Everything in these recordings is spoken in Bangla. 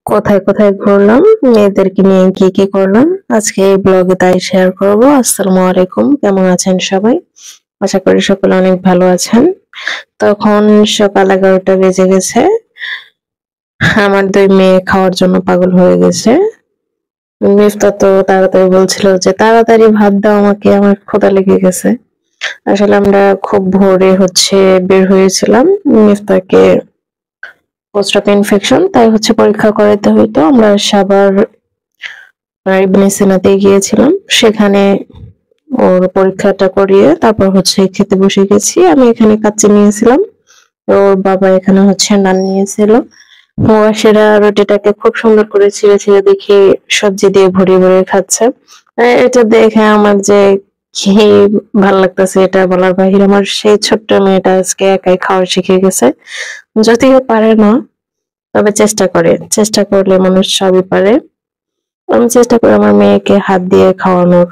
কোথায় কোথায় ঘুরলাম, মেয়েদেরকে নিয়ে কি কি করলাম আজকে এই ব্লগে তাই শেয়ার করব। আসসালামু আলাইকুম, কেমন আছেন সবাই? আশা করি সকলে অনেক ভালো আছেন। তখন সকাল 11টা বেজে গেছে। আমার দুই মেয়ে খাওয়ার জন্য পাগল হয়ে গেছে। মিফতা তো তাড়াতাড়ি বলছিল যে তাড়াতাড়ি ভাত দাও আমাকে, আমার ক্ষুধা লেগে গেছে। আসলে আমরা খুব ভোরে বের হয়েছিলাম। মিফতাকে পোস্ট ইনফেকশন, তাই পরীক্ষা করাতে হইতো। আমরা সাভার ইবনে সিনাতে গিয়েছিলাম। সেখানে ওর পরীক্ষাটা করিয়ে তারপর খেতে বসে গেছি। আমি এখানে কাচ্চি নিয়েছিলাম, ওর বাবা এখানে নান নিয়েছিল। প্রবাসীরা রুটিটাকে খুব সুন্দর করে ছিঁড়ে ছিঁড়ে দেখি সবজি দিয়ে ভরিয়ে ভরিয়ে খাচ্ছে। এটা দেখে আমার যে কি ভাল লাগতেছে এটা বলার বাহিরে। আমার সেই ছোট্ট মেয়েটা আজকে একাই খাওয়া শিখে গেছে। যদিও পারে না, তবে চেষ্টা করে। চেষ্টা করলে মানুষ সবই পারে। আমি চেষ্টা করি আমার মেয়েকে হাত দিয়ে খাওয়ানোর।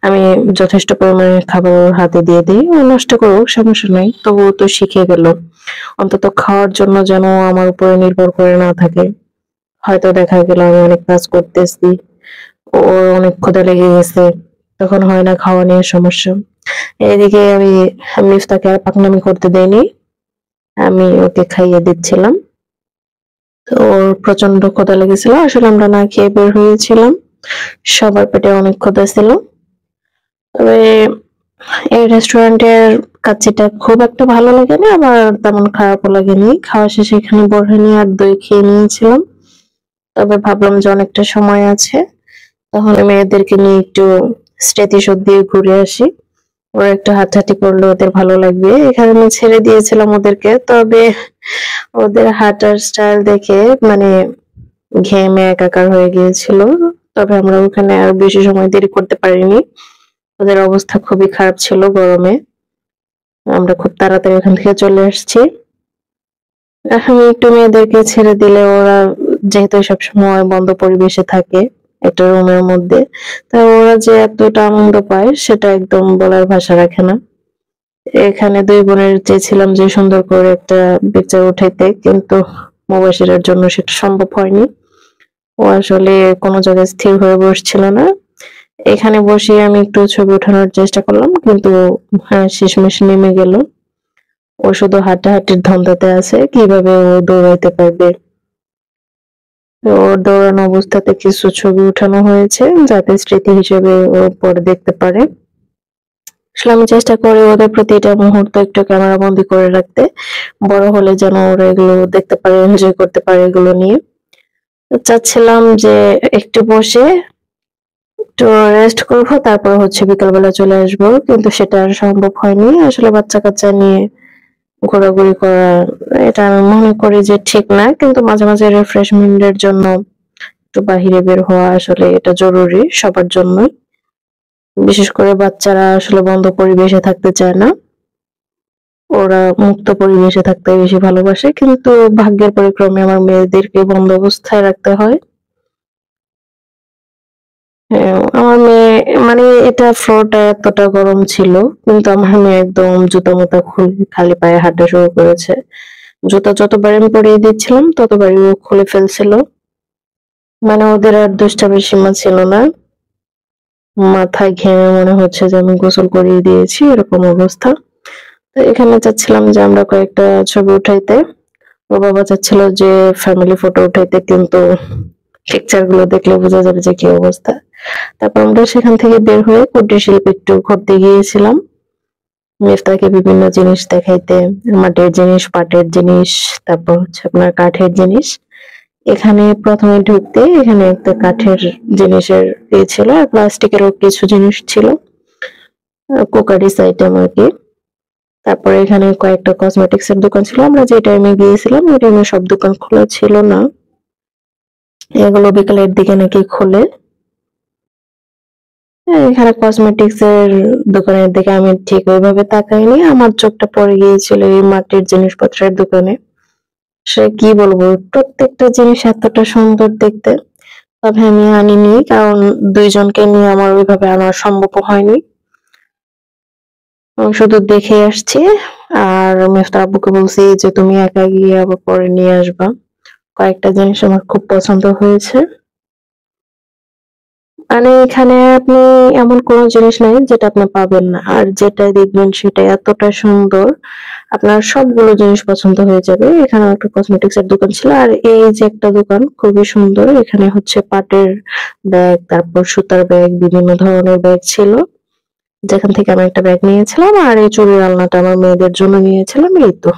আমি যথেষ্ট পরিমাণে খাবার ওর হাতে দিয়ে দিই। ও নষ্ট করুক, সমস্যা নাই, তবুও তো শিখে গেল। অন্তত খাওয়ার জন্য যেন ও আমার উপরে নির্ভর করে না থাকে। হয়তো দেখা গেল আমি অনেক কাজ করতেছি, ওর অনেক ক্ষুধা লেগে গেছে, তখন হয় না খাওয়া নিয়ে সমস্যা। এদিকে আমি মিফতাকে আর পাকনামি করতে দেইনি, আমি ওকে খাইয়ে দিচ্ছিলাম। তো ওর প্রচন্ড ক্ষুধা লেগেছিল। আসলে আমরা না খেয়ে বের হয়েছিলাম, সবার পেটে অনেক ক্ষুধা ছিল। তবে এই রেস্টুরেন্টের কাচ্চিটা খুব একটা ভালো লাগেনি, আবার তেমন খারাপও লাগেনি। খাওয়া শেষে এখানে বোরহানি আর দই খেয়ে নিয়েছিলাম। তবে ভাবলাম যে অনেকটা সময় আছে, তাহলে মেয়েদেরকে নিয়ে একটু স্মৃতিসৌধ দিয়ে ঘুরে আসি। ওরা একটু হাঁটাহাঁটি করলে ওদের ভালো লাগবে। এখানে আমি ছেড়ে দিয়েছিলাম ওদেরকে, তবে ওদের হাঁটার স্টাইল দেখে মানে ঘেমে একাকার হয়ে গিয়েছিল। তবে আমরা ওখানে আর বেশি সময় দেরি করতে পারিনি, ওদের অবস্থা খুবই খারাপ ছিল গরমে। আমরা খুব তাড়াতাড়ি ওখান থেকে চলে আসছি। এখন একটু মেয়েদেরকে ছেড়ে দিলে ওরা, যেহেতু সবসময় বন্ধ পরিবেশে থাকে একটা রুমের মধ্যে, তাই ওরা যে এতটা আনন্দ পায় সেটা একদম বলার ভাষা রাখে না। এখানে দুই বোনের চেয়েছিলাম যে সুন্দর করে একটা পিকচার উঠাইতে, কিন্তু মুবাশিরের জন্য সেটা সম্ভব হয়নি। ও আসলে কোনো জায়গায় স্থির হয়ে বসছিল না। এখানে বসে আমি একটু ছবি ওঠানোর চেষ্টা করলাম, কিন্তু হ্যাঁ, শেষমেশ নেমে গেল। ও শুধু হাঁটাহাঁটির ধান্দাতে আছে, কিভাবে ও দৌড়াইতে পারবে। ওর দৌড়ানো অবস্থাতে কিছু ছবি উঠানো হয়েছে, যাতে স্মৃতি হিসেবে ও পরে দেখতে পারে। আসলে আমি চেষ্টা করি ওদের প্রতিটা মুহূর্ত একটু ক্যামেরা বন্দি করে রাখতে, বড় হলে যেন ওরা এগুলো দেখতে পারে, এনজয় করতে পারে এগুলো নিয়ে। তো চাচ্ছিলাম যে একটু বসে একটু রেস্ট করবো, তারপর বিকালবেলা চলে আসবো, কিন্তু সেটা আর সম্ভব হয়নি। আসলে বাচ্চা কাচ্চা নিয়ে ঘোরাঘুরি করা, এটা আমি মনে করি যে ঠিক না, কিন্তু মাঝে মাঝে রিফ্রেশমেন্টের জন্য একটু বাহিরে বের হওয়া আসলে এটা জরুরি সবার জন্যই। বিশেষ করে বাচ্চারা আসলে বন্ধ পরিবেশে থাকতে চায় না, ওরা মুক্ত পরিবেশে থাকতে বেশি ভালোবাসে। কিন্তু ভাগ্যের পরিক্রমে আমার মেয়েদেরকে বন্ধ অবস্থায় রাখতে হয়। হ্যাঁ, আমার মেয়ে মানে এটা ফ্লোরটা এতটা গরম ছিল, কিন্তু আমার মেয়ে একদম জুতা মুতা খুলে খালি পায়ে হাঁটা শুরু করেছে। জুতা যতবার আমি পরিয়ে দিচ্ছিলাম ততবারই ও খুলে ফেলছিল। মানে ওদের আর দুষ্টামির সীমা ছিল না। মাথায় ঘেমে মনে হচ্ছে যে আমি গোসল করিয়ে দিয়েছি, এরকম অবস্থা। তো এখানে চাচ্ছিলাম যে আমরা কয়েকটা ছবি উঠাইতে। ওর বাবা চাচ্ছিল যে ফ্যামিলি ফটো উঠাইতে, কিন্তু পিকচার গুলো দেখলে বোঝা যাবে যে কি অবস্থা। তারপর আমরা সেখান থেকে বের হয়ে কুটির শিল্প একটু ঘুরতে গিয়েছিলাম, মিফতাকে বিভিন্ন জিনিস দেখাইতে। মাটির জিনিস, পাটের জিনিস, তারপর আপনার কাঠের জিনিস। এখানে প্রথমে ঢুকতে এখানে একটা কাঠের জিনিসের ছিল, আর প্লাস্টিকেরও কিছু জিনিস ছিল, কুকারিস আইটেম আর কি। তারপরে এখানে কয়েকটা কসমেটিক্স এর দোকান ছিল। আমরা যে টাইমে গিয়েছিলাম ওই টাইমে সব দোকান খোলা ছিল না, এগুলো বিকালের দিকে নাকি খোলে। এখানে কসমেটিক্স এর দোকানের দিকে আমি ঠিক ওইভাবে তাকাইনি, আমার চোখটা পড়ে গিয়েছিল এই মাটির জিনিসপত্রের দোকানে। সে কি বলবো, প্রত্যেকটা জিনিস এতটা সুন্দর দেখতে। তবে আমি আনিনি, কারণ দুইজনকে নিয়ে আমার ওইভাবে আনা সম্ভব হয়নি। আমি শুধু দেখে আসছি। আর মিফতার আব্বুকে বলছি যে তুমি একা গিয়ে আবার পরে নিয়ে আসবা। কয়েকটা জিনিস আমার খুব পছন্দ হয়েছে। মানে এখানে আপনি এমন কোনো জিনিস নাই যেটা আপনি পাবেন না। আর যেটাই দেখবেন সেটা এতটা সুন্দর, আপনার সবগুলো জিনিস পছন্দ হয়ে যাবে। এখানেও একটা কসমেটিক্স এর দোকান ছিল। আর এই যে একটা দোকান খুবই সুন্দর। এখানে হচ্ছে পাটের ব্যাগ, তারপর সুতার ব্যাগ, বিভিন্ন ধরনের ব্যাগ ছিল। যেখান থেকে আমি একটা ব্যাগ নিয়েছিলাম আর এই চুড়ির আলনাটা আমার মেয়েদের জন্য নিয়েছিলাম, এই তো।